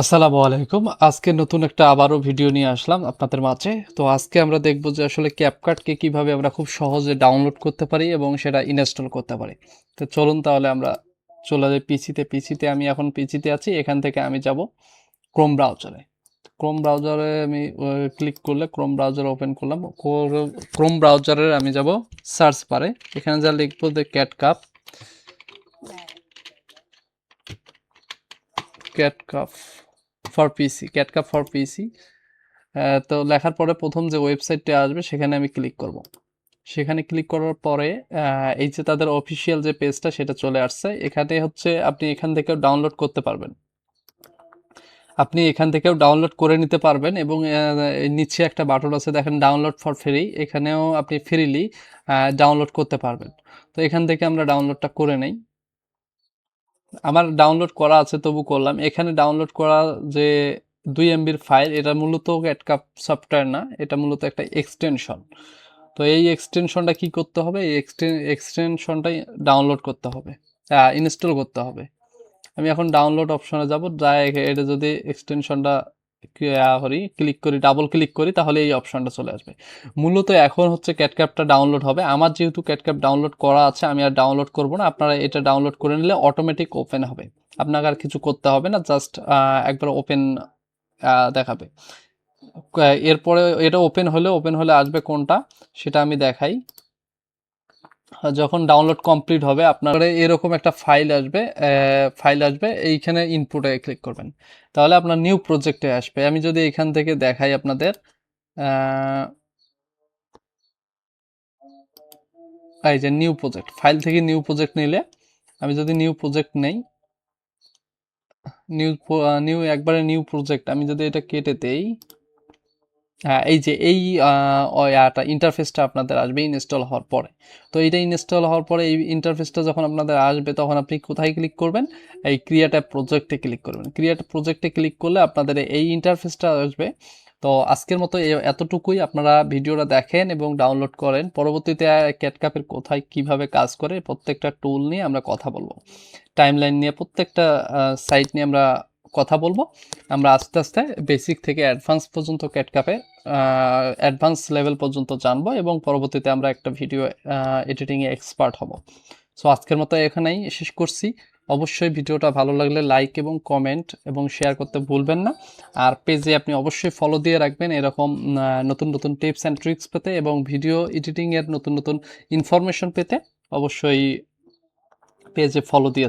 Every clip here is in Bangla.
আসসালামু আলাইকুম। আজকে নতুন একটা আবারও ভিডিও নিয়ে আসলাম আপনাদের মাঝে। তো আজকে আমরা দেখব যে আসলে ক্যাপকাটকে কিভাবে আমরা খুব সহজে ডাউনলোড করতে পারি এবং সেটা ইনস্টল করতে পারি। তো চলুন তাহলে আমরা চলে যাই পিসিতে। পিসিতে আমি এখন পিসিতে আছি। এখান থেকে আমি যাব ক্রোম ব্রাউজারে। ক্রোম ব্রাউজারে আমি ক্লিক করলে ক্রোম ব্রাউজার ওপেন করলাম। ক্রোম ব্রাউজারের আমি যাব সার্চ বারে। এখানে যা লিখব যে ক্যাটকাপ ফর পিসি, ক্যাটকাপ ফর পিসি। তো লেখার পরে প্রথম যে ওয়েবসাইটটা আসবে সেখানে আমি ক্লিক করব। সেখানে ক্লিক করার পরে এই যে তাদের অফিসিয়াল যে পেজটা সেটা চলে আসছে। এখানে হচ্ছে আপনি এখান থেকেও ডাউনলোড করতে পারবেন। আপনি এখান থেকেও ডাউনলোড করে নিতে পারবেন এবং নিচে একটা বাটন আছে দেখেন ডাউনলোড ফর ফ্রি, এখানেও আপনি ফ্রিলি ডাউনলোড করতে পারবেন। তো এখান থেকে আমরা ডাউনলোডটা করে নেই। আমার ডাউনলোড করা আছে তবু করলাম। এখানে ডাউনলোড করা যে 2 এমবির ফাইল, এটা মূলত ক্যাটকাপ সফটওয়্যার না, এটা মূলত একটা এক্সটেনশন। তো এই এক্সটেনশনটা কি করতে হবে, এই এক্সটেনশনটাই ডাউনলোড করতে হবে, ইনস্টল করতে হবে। আমি এখন ডাউনলোড অপশনে যাব, যাই এটা যদি এক্সটেনশনটা ক্লিক করি, ডাবল ক্লিক করি, তাহলে এই অপশনটা চলে আসবে। মূলত এখন হচ্ছে ক্যাটক্যাপটা ডাউনলোড হবে। আমার যেহেতু ক্যাটক্যাপ ডাউনলোড করা আছে আমি আর ডাউনলোড করব না, আপনারা এটা ডাউনলোড করে নিলে অটোমেটিক ওপেন হবে, আপনাকে আর কিছু করতে হবে না, জাস্ট একবার ওপেন দেখাবে। এরপরে এটা ওপেন হলে আসবে কোনটা সেটা আমি দেখাই। যখন ডাউনলোড কমপ্লিট হবে আপনার এরকম একটা ফাইল আসবে, এইখানে ইনপুটে ক্লিক করবেন, তাহলে আপনার নিউ প্রজেক্টে আসবে। আমি যদি এখান থেকে দেখাই আপনাদের, এই যে নিউ প্রজেক্ট, ফাইল থেকে নিউ প্রজেক্ট নিলে, আমি যদি নিউ প্রজেক্ট নেই, একবারে নিউ প্রজেক্ট, আমি যদি এটা কেটে দেই, হ্যাঁ, এই যে এই ইন্টারফেসটা আপনাদের আসবে ইনস্টল হওয়ার পরে। তো এইটা ইনস্টল হওয়ার পরে এই ইন্টারফেসটা যখন আপনাদের আসবে তখন আপনি কোথায় ক্লিক করবেন, এই ক্রিয়েট অ্যাপ প্রজেক্টে ক্লিক করবেন। ক্রিয়েট প্রজেক্টে ক্লিক করলে আপনাদের এই ইন্টারফেসটা আসবে। তো আজকের মতো এতটুকুই, আপনারা ভিডিওটা দেখেন এবং ডাউনলোড করেন। পরবর্তীতে ক্যাটকাপের কোথায় কিভাবে কাজ করে প্রত্যেকটা টুল নিয়ে আমরা কথা বলবো, টাইমলাইন নিয়ে, প্রত্যেকটা সাইট নিয়ে আমরা কথা বলবো। আমরা আস্তে আস্তে বেসিক থেকে অ্যাডভান্স পর্যন্ত ক্যাটকাপে অ্যাডভান্স লেভেল পর্যন্ত জানবো এবং পরবর্তীতে আমরা একটা ভিডিও এডিটিংয়ে এক্সপার্ট হব। সো আজকের মতো এখানেই শেষ করছি। অবশ্যই ভিডিওটা ভালো লাগলে লাইক এবং কমেন্ট এবং শেয়ার করতে ভুলবেন না। আর পেজে আপনি অবশ্যই ফলো দিয়ে রাখবেন এরকম নতুন নতুন টিপস অ্যান্ড ট্রিক্স পেতে এবং ভিডিও এডিটিংয়ের নতুন নতুন ইনফরমেশন পেতে অবশ্যই পেজে ফলো দিয়ে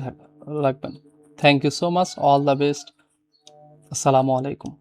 রাখবেন। Thank you so much, all the best. আসসালামু আলাইকুম।